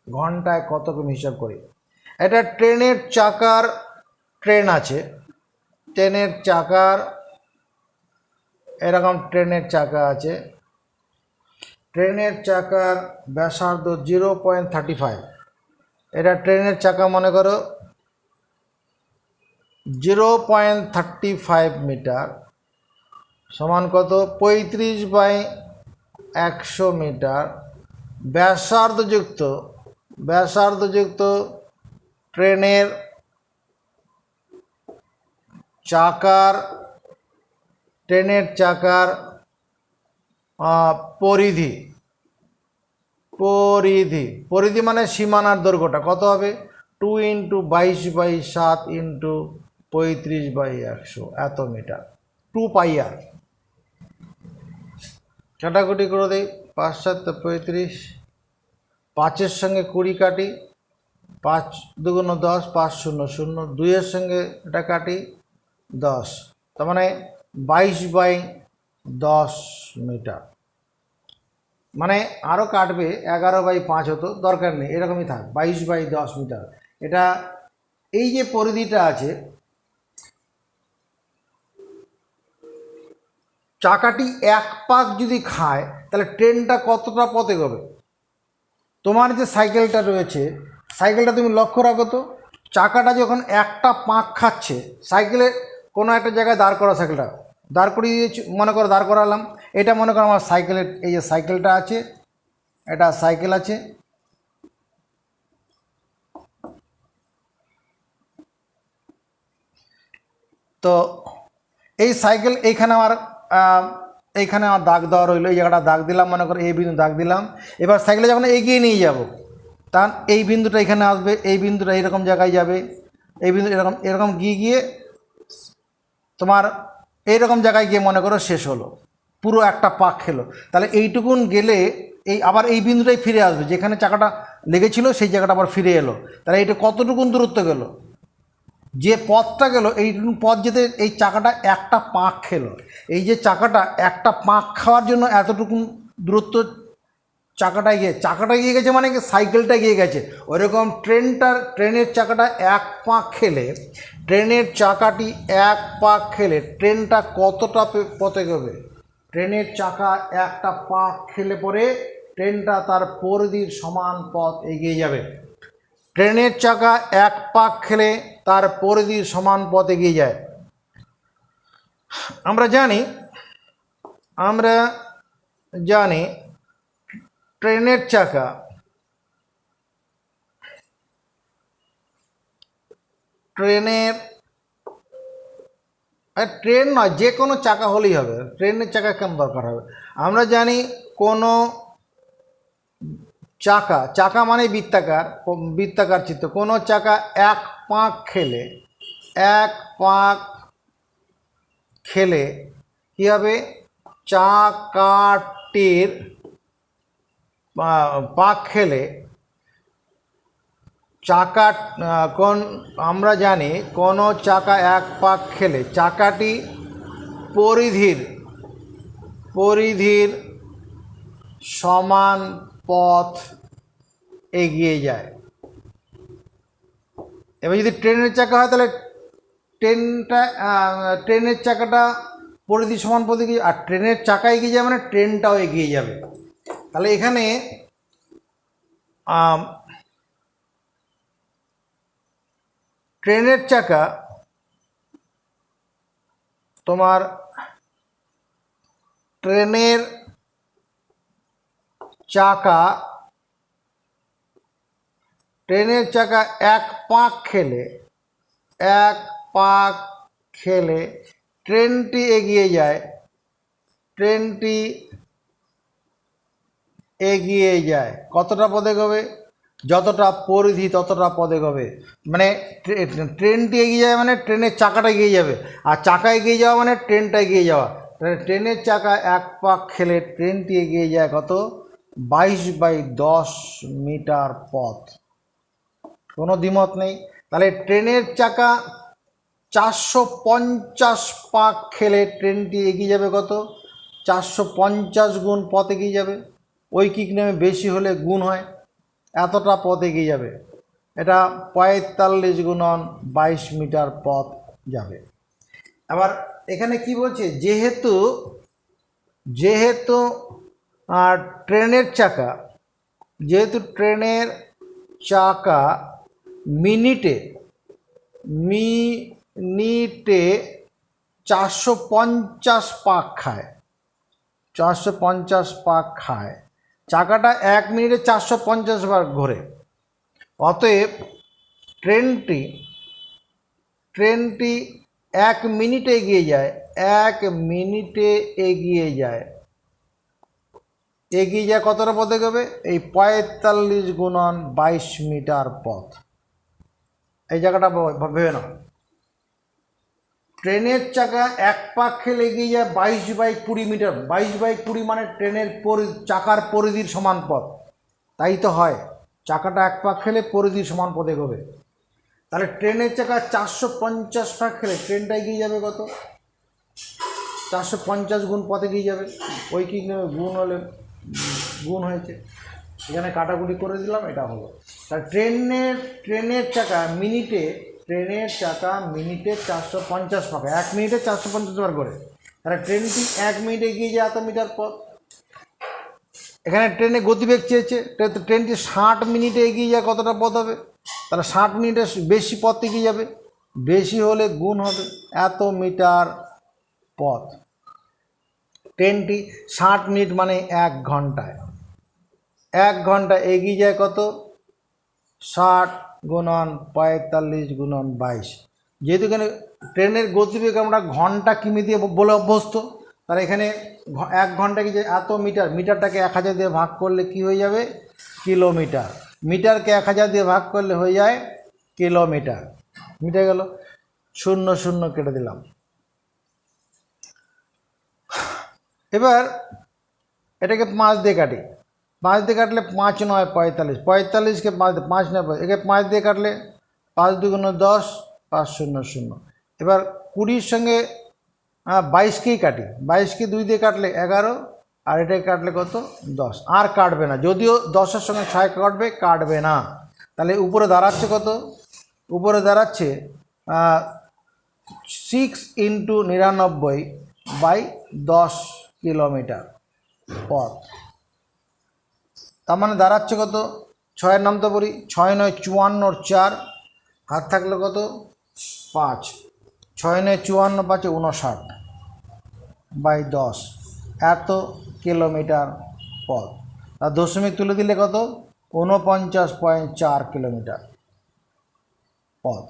ঘন্টায় কত কিমি হিসাব করি। এটা ট্রেনের চাকার, ট্রেন আছে, ট্রেনের চাকার এরকম ট্রেনের চাকা আছে, ট্রেনের চাকার ব্যাসার্ধ 0.35। এটা ট্রেনের চাকা মনে করো 0.35 মিটার সমান কত? 35/100 মিটার। ব্যাসার্ধযুক্ত ট্রেনের চাকার পরিধি মানে সীমানার দৈর্ঘ্যটা কত হবে? 2 × 22/7 × 35/100 এত মিটার, 2 পাই আর। কাটাকুটি করে দেই, 5 × 7 = 35, 5-এর সঙ্গে 20 কাটি, 5 × 2 = 10, 5 × 0 = 0, 2-এর সঙ্গে এটা কাটি 10, তার মানে 22/10 মিটার। মানে আরও কাটবে, 11/5 হতো, দরকার নেই, এরকমই থাক, 22/10 মিটার। এটা এই যে পরিধিটা আছে, চাকাটি 1 পাক যদি খায় তাহলে ট্রেনটা কতটা পথ এগোবে? তোমার যে সাইকেলটা রয়েছে, সাইকেলটা তুমি লক্ষ্য রাখো তো, চাকাটা যখন একটা পাক খাচ্ছে, সাইকেলের কোনো একটা জায়গায় দাঁড় করা, সাইকেলটা দাঁড় করিয়ে দিয়েছি, মনে করো দাঁড় করালাম। এটা মনে করো আমার সাইকেলের, এই যে সাইকেলটা আছে, এটা সাইকেল আছে, তো এই সাইকেল এইখানে আমার দাগ দেওয়া রইলো, এই জায়গাটা দাগ দিলাম, মনে করো এই বিন্দু দাগ দিলাম। এবার সাইকেলে যখন এগিয়ে নিয়ে যাব, তখন এই বিন্দুটা এখানে আসবে, এই বিন্দুটা এইরকম জায়গায় যাবে, এই বিন্দু এরকম এরকম গিয়ে গিয়ে তোমার এইরকম জায়গায় গিয়ে মনে করো শেষ হলো, পুরো একটা পাক খেলো। তাহলে এইটুকুন গেলে আবার এই বিন্দুটাই ফিরে আসবে, যেখানে চাকাটা লেগেছিল সেই জায়গাটা আবার ফিরে এলো। তাহলে এইটা কতটুকুন দূরত্ব গেল, যে পথটা গেল এইটুকুন পথ যেতে এই চাকাটা একটা পাক খেলো। এই যে চাকাটা একটা পাক খাওয়ার জন্য এতটুকুন দূরত্ব চাকাটা গিয়ে গেছে, মানে কি সাইকেলটা গিয়ে গেছে। ওইরকম ট্রেনের চাকাটা এক পাক খেলে, ট্রেনের চাকাটি এক পাক খেলে ট্রেনটা কতটা পথে গেবে? ট্রেনের চাকা একটা পাক খেলে পরে ট্রেনটা তার পরিধির সমান পথ এগিয়ে যাবে। ট্রেনের চাকা এক পাক খেলে তার পরিধির সমান পথ এগিয়ে যায়। আমরা জানি ট্রেনের চাকা ট্রেন নয়, যে কোনো চাকা হলেই হবে, ট্রেনের চাকা কেন দরকার হবে? আমরা জানি কোনো চাকা মানে বৃত্তাকার চিত্র, কোনো চাকা এক পাক খেলে কী হবে? চাকাটির পাক খেলে আমরা জানি কোনো চাকা এক পাক খেলে চাকাটি পরিধির সমান পথ এগিয়ে যায়। এবার যদি ট্রেনের চাকা হয় তাহলে ট্রেনের চাকাটা পরিধি সমান পথ এগিয়ে, আর ট্রেনের চাকা এগিয়ে যাবে মানে ট্রেনটাও এগিয়ে যাবে। তাহলে এখানে ট্রেনের চাকা তোমার ট্রেনের চাকা এক পাক খেলে ট্রেনটি এগিয়ে যায় কতটা পথে গবে? যতটা পরিধি ততটা পথে গবে। মানে ট্রেনটি এগিয়ে যায় মানে ট্রেনের চাকাটা এগিয়ে যাবে, আর চাকা এগিয়ে যাওয়া মানে ট্রেনটা এগিয়ে যাওয়া। ট্রেনের চাকা এক পাক খেলে ট্রেনটি এগিয়ে যায় কত? 22/10 মিটার পথ। কোনো দ্বিমত নেই। তাহলে ট্রেনের চাকা 450 পাক খেলে ট্রেনটি এগিয়ে যাবে কত? 450 গুণ পথ এগিয়ে যাবে। ঐকিক নিয়মে বেশি হলে গুণ হয়, এতটা পথ এগিয়ে যাবে। এটা 45 গুণন 22 মিটার পথ যাবে। আবার এখানে কি বলছে? যেহেতু ট্রেনের চাকা মিনিটে 450 পাক খায়, চাকাটা 1 মিনিটে 450 বার ঘোরে। অতএব ট্রেনটি 1 মিনিটে এগিয়ে যায় কতটা পথে গবে? এই 45 গুণন 22 মিটার পথ। এই জায়গাটা ভেবে নাও। ট্রেনের চাকা এক পাক খেলে এগিয়ে যায় 22/20 মিটার। 22/20 মানে ট্রেনের চাকার পরিধির সমান পথ। তাই তো হয়, চাকাটা এক পাক খেলে পরিধির সমান পথে এগোবে। তাহলে ট্রেনের চাকা 450 পাক খেলে ট্রেনটা এগিয়ে যাবে কত? 450 গুণ পথে এগিয়ে যাবে। ঐকিক নেবে গুণ হয়েছে, এখানে কাটাকুটি করে দিলাম, এটা হলো। তাহলে ট্রেনের চাকা মিনিটে 450 পাক, 1 মিনিটে 450 বার করে। তাহলে ট্রেনটি 1 মিনিটে এগিয়ে যায় এত মিটার পথ। এখানে ট্রেনে গতিবেগ চেয়েছে, ট্রেনটি 60 মিনিটে এগিয়ে যায় কতটা পথ হবে? তাহলে 60 মিনিটের বেশি পথ এগিয়ে যাবে, বেশি হলে গুণ হবে এত মিটার পথ। ট্রেনটি 60 মিনিট মানে 1 ঘন্টায় এগিয়ে যায় কত? 60 গুণন 45 গুণন 22, যেহেতু এখানে ট্রেনের গতিবেগ আমরা ঘন্টা কিমি দিয়ে বলে অভ্যস্ত, তাহলে এখানে 1 ঘন্টাকে যে এত মিটার, মিটারটাকে 1000 দিয়ে ভাগ করলে কি হয়ে যাবে? কিলোমিটার। মিটারকে 1000 দিয়ে ভাগ করলে হয়ে যায় কিলোমিটার। মিটে গেল, 0 0 কেটে দিলাম। এবার এটাকে 5 দিয়ে কাটি। 5 দিয়ে কাটলে 5 9 45, 45কে 5 9 একে 5 দিয়ে কাটলে 5 2 10, 5 0 0। এবার 20-র সঙ্গে 22কেই কাটি, 22কে 2 দিয়ে কাটলে 11, আর এটাকে কাটলে কত? 10। আর কাটবে না, যদিও 10-এর সঙ্গে 6 কাটবে, কাটবে না। তাহলে উপরে দাঁড়াচ্ছে কত? উপরে দাঁড়াচ্ছে 6 × 99/10 কিলোমিটার পথ। তার মানে দাঁড়াচ্ছে কত? 6-এর নামতে পড়ি, 6 9 54, 4 হাত থাকলে কত? 5, 6 9 54, 5 59/10 এত কিলোমিটার পথ। আর দশমিক তুলে দিলে কত? 49.4 কিলোমিটার পথ।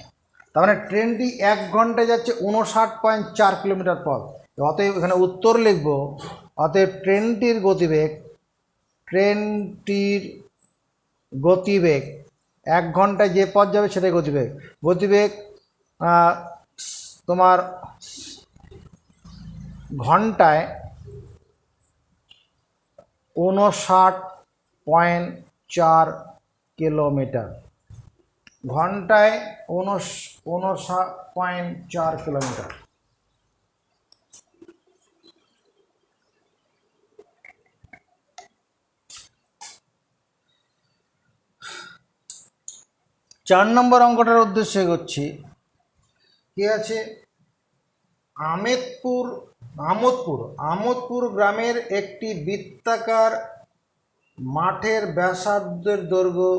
তার মানে ট্রেনটি 1 ঘন্টায় যাচ্ছে 59.4 কিলোমিটার পথ। অতএব এখানে উত্তর লিখব, অতএব ট্রেনটির গতিবেগ 1 ঘন্টায় যে পথ যাবে সেটাই গতিবেগ তোমার ঘন্টায় 59.4 কিলোমিটার। ঘন্টায় 59.4 কিলোমিটার। চার নম্বর অঙ্কটার উদ্দেশ্যে এগোচ্ছি। কি আছে? আমোদপুর গ্রামের একটি বৃত্তাকার মাঠের ব্যাসার্ধের দৈর্ঘ্য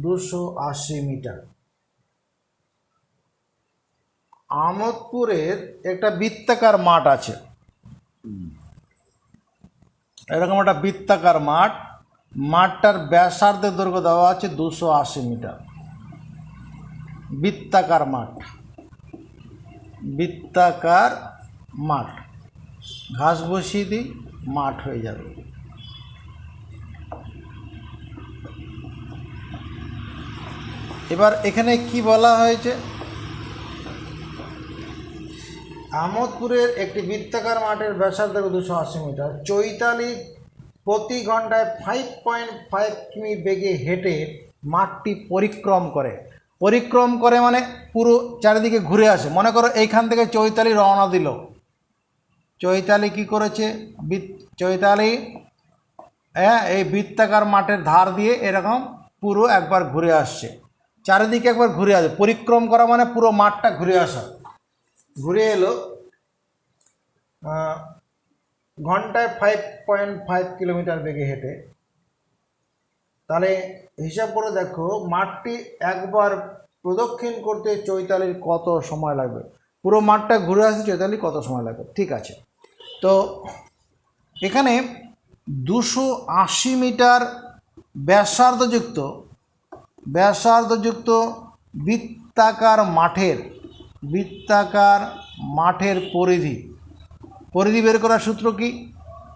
280 মিটার। আমোদপুরের একটা বৃত্তাকার মাঠ আছে, এরকম একটা বৃত্তাকার মাঠ, মাঠটার ব্যাসার্ধের দৈর্ঘ্য দেওয়া আছে 280 মিটার। বৃত্তাকার মাঠ, ঘাস বসিয়ে দিই, মাঠ হয়ে যাবে। এবার এখানে কি বলা হয়েছে? আমোদপুরের একটি বৃত্তাকার মাঠের ব্যাসার্ধ 280 মিটার। চৈতালি প্রতি ঘন্টায় 5.5 কিমি বেগে হেঁটে মাঠটি পরিক্রম করে মানে পুরো চারিদিকে ঘুরে আসে। মনে করো এইখান থেকে চৈতালি রওনা দিল। চৈতালি কি করেছে? চৈতালি এই বৃত্তাকার মাঠের ধার দিয়ে এরকম পুরো একবার ঘুরে আসছে, চারিদিকে একবার ঘুরে আসে। পরিক্রম করা মানে পুরো মাঠটা ঘুরে আসা। ঘুরে এলো ঘন্টায় 5.5 কিলোমিটার বেগে হেঁটে। তাহলে হিসাব করে দেখো, মাঠটি একবার প্রদক্ষিণ করতে চৈতালির কত সময় লাগবে? পুরো মাঠটা ঘুরে আসতে চৈতালির কত সময় লাগবে? ঠিক আছে, তো এখানে 280 মিটার ব্যাসার্ধযুক্ত বৃত্তাকার মাঠের পরিধি বের করার সূত্র কি?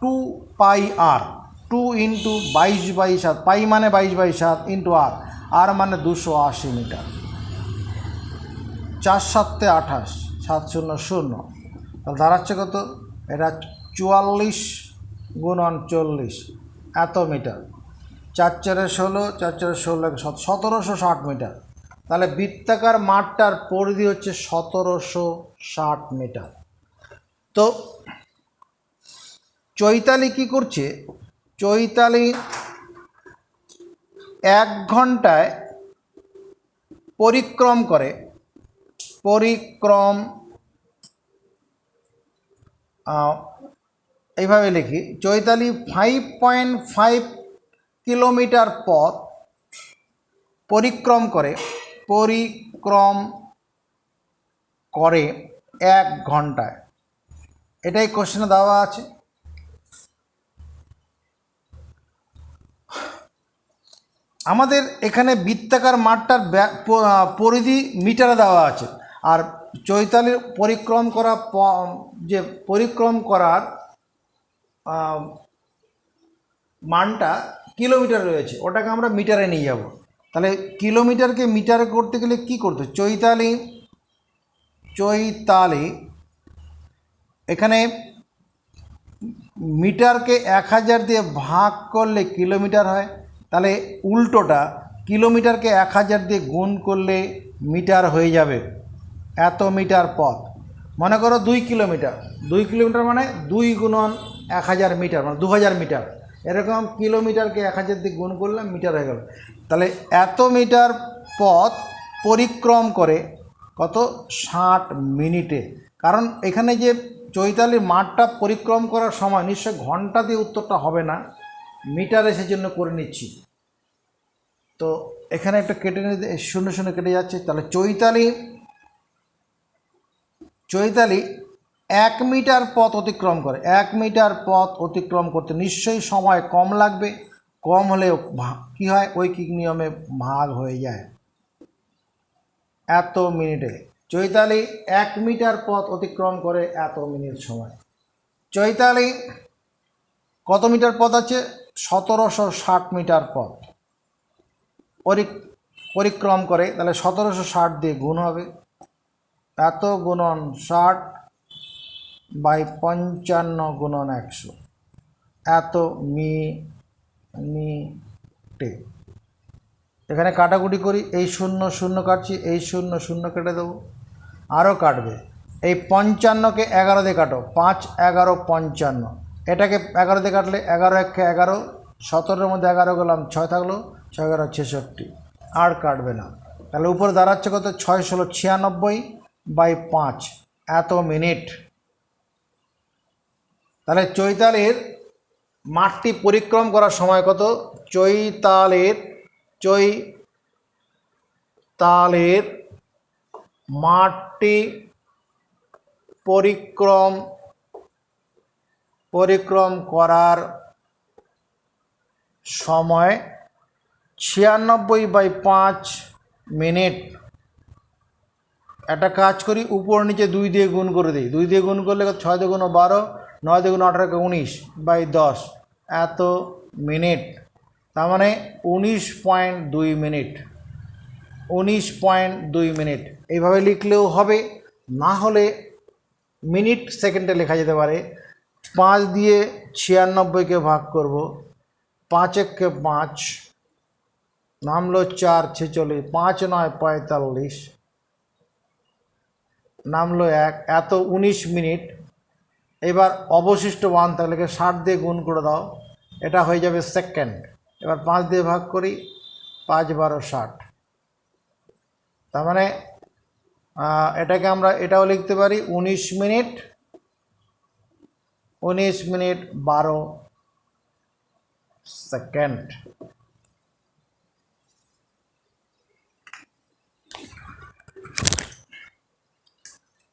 2πr, 2 × 22/7, পাই মানে 22/7 ইন্টু আর মানে 280 মিটার। 4 7 28, 7 0 0, তাহলে দাঁড়াচ্ছে কত? এটা 44 × 40 এত মিটার। 4 4 16, 4 4 16, 1760 মিটার। তাহলে বৃত্তাকার মাঠটার পরিধি হচ্ছে 1760 মিটার। তো চৈতালি কি করছে? চৈতালি 1 ঘন্টায় এইভাবে লিখি, চৈতালি 5.5 কিলোমিটার পথ পরিক্রম করে 1 ঘন্টায়। এটাই কোশ্চেনে দেওয়া আছে। আমাদের এখানে বৃত্তাকার মাঠটার পরিধি মিটারে দেওয়া আছে। আর চৈতালির পরিক্রম করার মানটা কিলোমিটার রয়েছে, ওটাকে আমরা মিটারে নিয়ে যাব। তাহলে কিলোমিটারকে মিটারে করতে গেলে কি করতে, চৈতালি এখানে মিটারকে 1000 দিয়ে ভাগ করলে কিলোমিটার হয়, তাহলে উল্টোটা কিলোমিটারকে 1000 দিয়ে গুণ করলে মিটার হয়ে যাবে। এত মিটার পথ, মনে করো 2 কিলোমিটার মানে 2 গুণন 1000 মিটার মানে 2000 মিটার, এরকম কিলোমিটারকে 1000 দিয়ে গুণ করলাম মিটার হয়ে গেল। তাহলে এত মিটার পথ পরিক্রম করে কত, 60 মিনিটে। কারণ এখানে যে চৈতালির মাঠটা পরিক্রম করার সময় নিশ্চয় ঘন্টা দিয়ে উত্তরটা হবে না, মিটারে সেজন্য করে নিচ্ছি। তো এখানে একটা কেটে নিতে, শূন্য শূন্য কেটে যাচ্ছে। তাহলে চৈতালি 1 মিটার পথ অতিক্রম করে। 1 মিটার পথ অতিক্রম করতে নিশ্চয়ই সময় কম লাগবে, কম হলেও কী হয়, ঐকিক নিয়মে ভাগ হয়ে যায়। এত মিনিটে চৈতালি 1 মিটার পথ অতিক্রম করে এত মিনিট সময়। চৈতালি কত মিটার পথ আছে, 1760 মিটার পথ পরিক্রম করে। তাহলে 1760 দিয়ে গুণ হবে, এত গুণন 60 বাই 55 গুণন 100, এত মিনিটে। এখানে কাটাকুটি করি, এই 0 0 কাটছি, এই 0 0 কেটে দেবো, আরও কাটবে। এই 55কে 11 দিয়ে কাটো, 5 11 55, এটাকে 11 দিয়ে কাটলে 11 1 11, 17-এর মধ্যে 11 গেলাম, 6 থাকলো, 6 11 66, আর কাটবে না। তাহলে উপরে দাঁড়াচ্ছে কত, 6 16 96 বাই 5, এত মিনিট। তাহলে চৈতালির মাঠটি পরিক্রম করার সময় কত, চৈতালির মাঠটি পরিক্রম করার সময় 96 বাই 5 মিনিট। একটা কাজ করি, উপর নিচে 2 দিয়ে গুণ করে দিই। 2 দিয়ে গুণ করলে 6 2 12, 9 2 18 19 বাই 10, এত মিনিট। তার মানে 19.2 মিনিট। 19.2 মিনিট এইভাবে লিখলেও হবে, না হলে মিনিট সেকেন্ডে লেখা যেতে পারে। 5 দিয়ে 96কে ভাগ করব, 5 1 5, নামলো 4 46, 5 9 45, নামলো 1, এত 19 মিনিট। এবার অবশিষ্ট 1 থাকলে 60 দিয়ে গুণ করে দাও, এটা হয়ে যাবে সেকেন্ড। এবার 5 দিয়ে ভাগ করি, 5 12 60। তার মানে এটাকে আমরা এটাও লিখতে পারি 19 মিনিট 12 সেকেন্ড।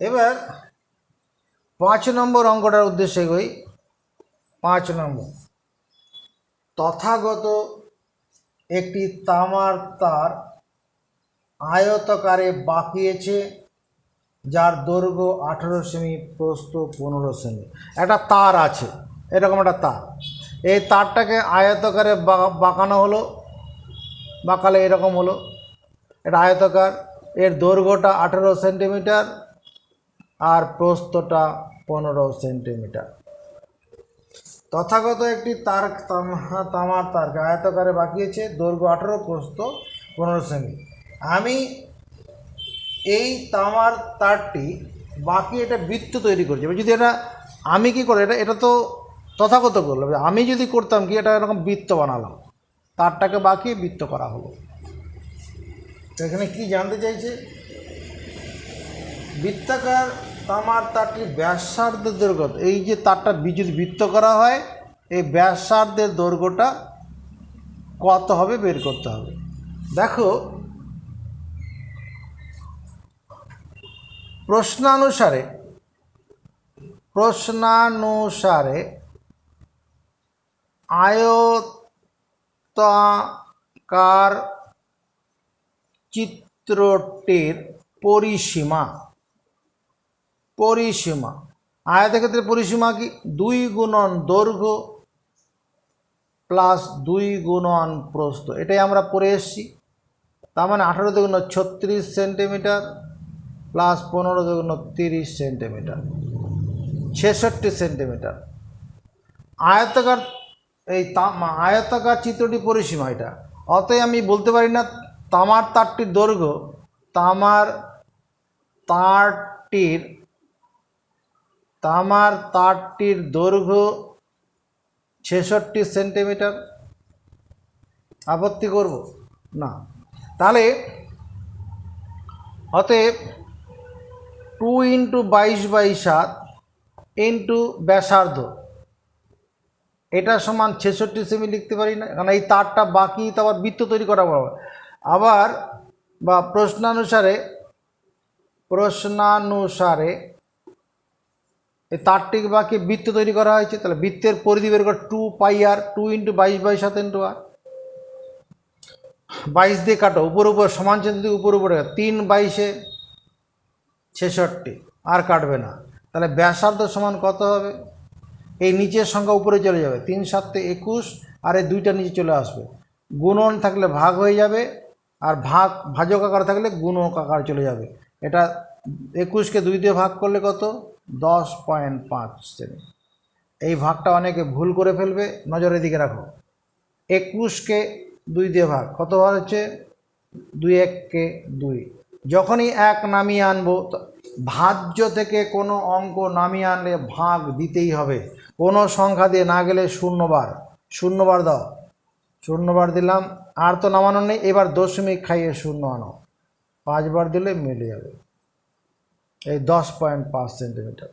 এবার 5 নম্বর অঙ্কটার উদ্দেশ্যে গই। 5 নম্বর, তথাগত একটি তামার তার আয়তকারে বাঁকিয়েছে, যার দৈর্ঘ্য 18 সেমি, প্রস্থ 15 সেমি। একটা তার আছে, এরকম একটা তার, এই তারটাকে আয়তকারে বাঁকানো হলো, বাঁকালে এরকম হলো, এটা আয়তকার, এর দৈর্ঘ্যটা 18 সেন্টিমিটার আর প্রস্থটা 15 সেন্টিমিটার। তথাগত একটি তামার তারকে আয়তকারে বাঁকিয়েছে, দৈর্ঘ্য 18, প্রস্থ 15 সেমি। আমি এই তামার তারটি বাঁকিয়ে এটা বৃত্ত তৈরি করছি। যদি এটা আমি কি করে, এটা তো তথাগত করলাম, আমি যদি করতাম কি, এটা এরকম বৃত্ত বানালাম, তারটাকে বাঁকিয়ে বৃত্ত করা হলো। তো এখানে কি জানতে চাইছে, বৃত্তাকার তামার তারটির ব্যাসার্ধের দৈর্ঘ্য, এই যে তারটা যদি বৃত্ত করা হয়, এই ব্যাসার্ধের দৈর্ঘ্যটা কত হবে বের করতে হবে। দেখো, প্রশ্নানুসারে আয়তাকার চিত্রটির পরিসীমা। পরিসীমা আয়তক্ষেত্রের পরিসীমা কি 2 গুণন দৈর্ঘ্য প্লাস 2 গুণন প্রস্থ, এটাই আমরা পড়ে এসেছি। তার মানে 18 দুগুণ 36 সেন্টিমিটার প্লাস 15 দুগুণ 30 সেন্টিমিটার, 66 সেন্টিমিটার। আয়তাকার এই আয়তাকার চিত্রটি পরিসীমা এটা। অতএব আমি বলতে পারি না তামার তারটির দৈর্ঘ্য, তামার তারটির দৈর্ঘ্য 66 সেন্টিমিটার। আপত্তি করব না। তাহলে অতএব 2 × 22/7 ইন্টু ব্যাসার্ধ, এটা সমান 66 সেমি লিখতে পারি না, কারণ এই তারটা বাকি তো আবার বৃত্ত তৈরি করা হবে আবার, বা প্রশ্নানুসারে এই তারটিকে বাকি বৃত্ত তৈরি করা হয়েছে। তাহলে বৃত্তের পরিধি বের করে 2πr, 2 × 22/7 ইন্টু আর। 22 দিয়ে কাটো, উপর সমান চিহ্ন দিয়ে উপরে 3/22 66, আর কাটবে না। তাহলে ব্যাসার্ধ সমান কত হবে? এই নিচের সংখ্যা উপরে চলে যাবে, 3 × 7 = 21, আর এই দুইটা নিচে চলে আসবে। গুণন থাকলে ভাগ হয়ে যাবে, আর ভাজক আকার থাকলে গুণক আকার চলে যাবে। এটা 21কে 2 দিয়ে ভাগ করলে কত? 10.5 সেমি। এই ভাগটা অনেকে ভুল করে ফেলবে, নজরের দিকে রাখো। 21কে 2 দিয়ে ভাগ, কত ভাগ হচ্ছে? 2 × 1 = 2। যখনই 1 নামিয়ে আনবো, ভাজ্য থেকে কোনো অঙ্ক নামিয়ে আনলে ভাগ দিতেই হবে। কোনো সংখ্যা দিয়ে না গেলে 0 বার দাও, 0 বার দিলাম, আর তো নামানো নেই। এবার দশমিক খাইয়ে 0 আনো, 5 বার দিলে মিলে যাবে। এই 10.5 সেন্টিমিটার।